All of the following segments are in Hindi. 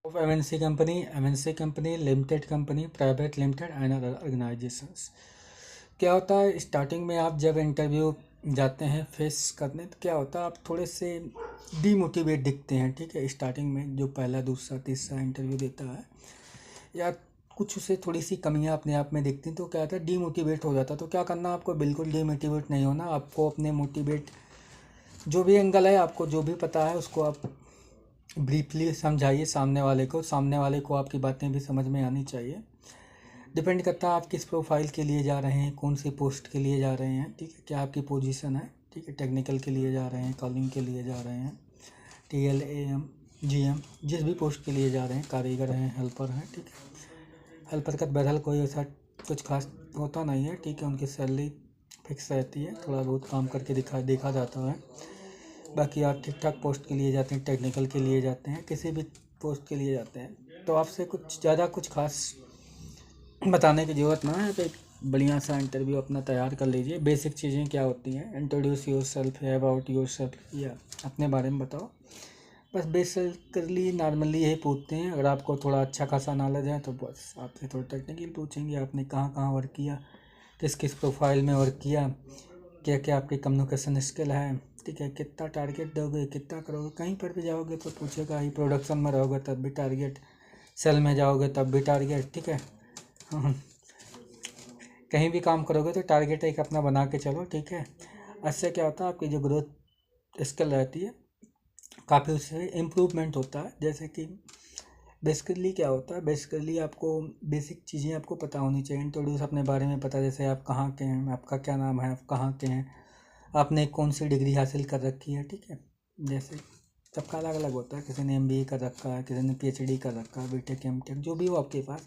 of MNC company, limited company, private limited and other organizations। क्या होता है स्टार्टिंग में आप जब इंटरव्यू जाते हैं फेस करने, तो क्या होता है आप थोड़े से डीमोटिवेट दिखते हैं। ठीक है, स्टार्टिंग में जो पहला दूसरा तीसरा इंटरव्यू देता है या कुछ उसे थोड़ी सी कमियां अपने आप में दिखती हैं, तो क्या होता है डीमोटिवेट हो जाता है। तो क्या करना, आपको बिल्कुल डीमोटिवेट नहीं होना, आपको अपने मोटिवेट जो भी एंगल है, आपको जो भी पता है उसको आप ब्रीफली समझाइए सामने वाले को आपकी बातें भी समझ में आनी चाहिए। डिपेंड करता है आप किस प्रोफाइल के लिए जा रहे हैं, कौन सी पोस्ट के लिए जा रहे हैं। ठीक है, क्या आपकी पोजीशन है। ठीक है, टेक्निकल के लिए जा रहे हैं, कॉलिंग के लिए जा रहे हैं, TL AM GM जिस भी पोस्ट के लिए जा रहे हैं, कारीगर हैं, हेल्पर हैं। ठीक है, हेल्पर का बहरहाल कोई ऐसा कुछ खास होता नहीं है। ठीक है, उनकी सैलरी फिक्स रहती है, थोड़ा बहुत काम करके देखा जाता है। बाकी आप ठीक ठाक पोस्ट के लिए जाते हैं, टेक्निकल के लिए जाते हैं, किसी भी पोस्ट के लिए जाते हैं, तो आपसे कुछ ज़्यादा कुछ खास बताने की ज़रूरत ना है। तो एक बढ़िया सा इंटरव्यू अपना तैयार कर लीजिए। बेसिक चीज़ें क्या होती हैं, इंट्रोड्यूस योर सेल्फ है, अबाउट योर सेल्फ, या अपने बारे में बताओ। बस बेसिकली नॉर्मली यही पूछते हैं। अगर आपको थोड़ा अच्छा खासा नॉलेज है तो बस आपसे थोड़ा टेक्निकल पूछेंगे, आपने कहाँ कहाँ वर्क किया, किस किस प्रोफाइल में वर्क किया, क्या क्या आपकी कम्युनिकेशन स्किल है। ठीक है, कितना टारगेट दोगे, कितना करोगे। कहीं पर भी जाओगे तो पूछेगा ही, प्रोडक्शन में रहोगे तब भी टारगेट, सेल में जाओगे तब भी टारगेट। ठीक है, हाँ, कहीं भी काम करोगे तो टारगेट एक अपना बना के चलो। ठीक है, इससे क्या होता है आपकी जो ग्रोथ स्किल रहती है काफ़ी उससे इम्प्रूवमेंट होता है। जैसे कि बेसिकली क्या होता है, बेसिकली आपको बेसिक चीज़ें आपको पता होनी चाहिए। इंट्रोड्यूस अपने बारे में पता, जैसे आप कहाँ के हैं, आपका क्या नाम है, आप कहाँ के हैं, आपने कौन सी डिग्री हासिल कर रखी है। ठीक है, जैसे सबका अलग अलग होता है, किसी ने MBA कर रखा है, किसी ने PhD कर रखा है, BTech MTech जो भी हो आपके पास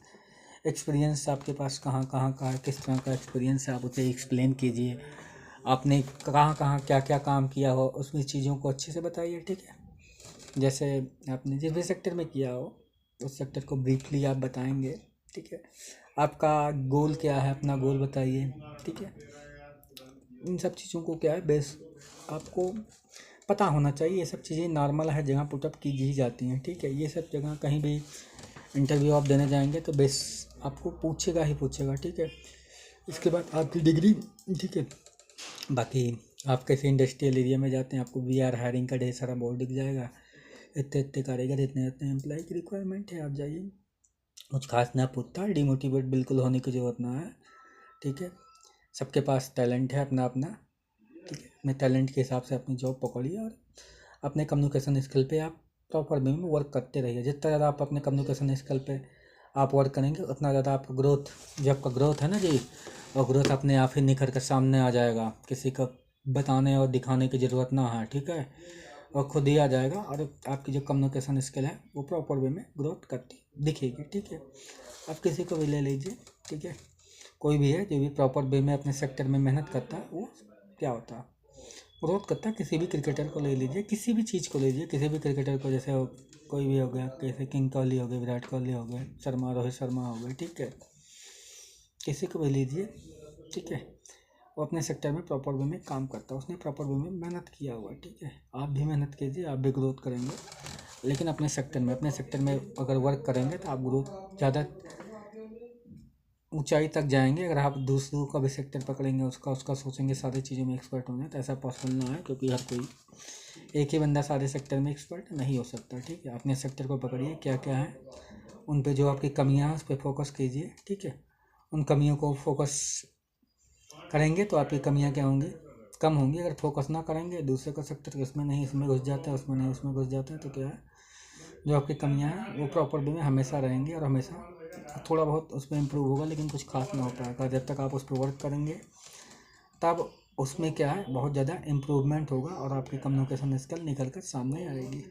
एक्सपीरियंस, आपके पास कहाँ कहाँ का है, किस तरह का एक्सपीरियंस है, आप उसे एक्सप्लेन कीजिए। आपने कहाँ कहाँ क्या क्या काम किया हो, उसमें चीज़ों को अच्छे से बताइए। ठीक है, जैसे आपने जिस भी सेक्टर में किया हो उस सेक्टर को ब्रीफली आप बताएंगे। ठीक है, आपका गोल क्या है, अपना गोल बताइए। ठीक है, इन सब चीज़ों को क्या है बेस आपको पता होना चाहिए। ये सब चीज़ें नॉर्मल है, जगह पुटअप की ही जाती हैं। ठीक है, ये सब जगह कहीं भी इंटरव्यू आप देने जाएंगे तो बेस आपको पूछेगा ही पूछेगा। ठीक है, इसके बाद आपकी डिग्री। ठीक है, बाकी आप कैसे इंडस्ट्रियल एरिया में जाते हैं, आपको VR हायरिंग का ढेर सारा बोर्ड दिख जाएगा, इतने इतने कारीगर, इतने इतने एम्प्लॉय की रिक्वायरमेंट है, आप जाइए। कुछ खास ना पूछता है, डिमोटिवेट बिल्कुल होने की ज़रूरत ना है। ठीक है, सबके पास टैलेंट है अपना अपना। ठीक है, अपने टैलेंट के हिसाब से अपनी जॉब पकड़िए और अपने कम्युनिकेशन स्किल पे आप प्रॉपर वे में वर्क करते रहिए। जितना ज़्यादा आप अपने कम्युनिकेशन स्किल पे आप वर्क करेंगे उतना ज़्यादा आपका ग्रोथ, जो आपका ग्रोथ है ना जी, और ग्रोथ अपने आप ही निखर कर सामने आ जाएगा। किसी को बताने और दिखाने की ज़रूरत ना है। ठीक है, और खुद ही आ जाएगा और आपकी जो कम्युनिकेशन स्किल है वो प्रॉपर वे में ग्रोथ करती दिखेगी। ठीक है, आप किसी को भी ले लीजिए। ठीक है, कोई भी है जो भी प्रॉपर वे में अपने सेक्टर में मेहनत करता है वो क्या होता है ग्रोथ करता है। किसी भी क्रिकेटर को ले लीजिए, किसी भी चीज़ को ले लीजिए, किसी भी क्रिकेटर को, जैसे कोई भी हो गया, जैसे किंग कोहली हो गए, विराट कोहली हो गए, रोहित शर्मा हो गए। ठीक है, किसी को भी लीजिए। ठीक है, वो अपने सेक्टर में प्रॉपर वे में काम करता है, उसने प्रॉपर वे में मेहनत किया हुआ है। ठीक है, आप भी मेहनत कीजिए, आप भी ग्रोथ करेंगे, लेकिन अपने सेक्टर में अगर वर्क करेंगे तो आप ग्रोथ ज़्यादा ऊंचाई तक जाएंगे। अगर आप दूसरों का भी सेक्टर पकड़ेंगे, उसका उसका सोचेंगे, सारी चीज़ों में एक्सपर्ट होंगे, तो ऐसा पॉसिबल ना है, क्योंकि हर कोई एक ही बंदा सारे सेक्टर में एक्सपर्ट नहीं हो सकता। ठीक है, अपने सेक्टर को पकड़िए, क्या क्या है उन पे, जो आपकी कमियां हैं उस पर फोकस कीजिए। ठीक है, उन कमियों को फोकस करेंगे तो आपकी कमियां क्या होंगी, कम होंगी। अगर फोकस ना करेंगे, दूसरे का सेक्टर इसमें नहीं, इसमें घुस जाता है, उसमें नहीं, उसमें घुस जाता है, तो क्या है जो आपकी कमियां हैं वो प्रॉपर वे में हमेशा रहेंगी और हमेशा थोड़ा बहुत उसमें इम्प्रूव होगा, लेकिन कुछ खास ना हो पाएगा। जब तक आप उस पर वर्क करेंगे तब उसमें क्या है बहुत ज़्यादा इम्प्रूवमेंट होगा और आपकी कम्युनिकेशन स्किल निकल कर सामने आएगी।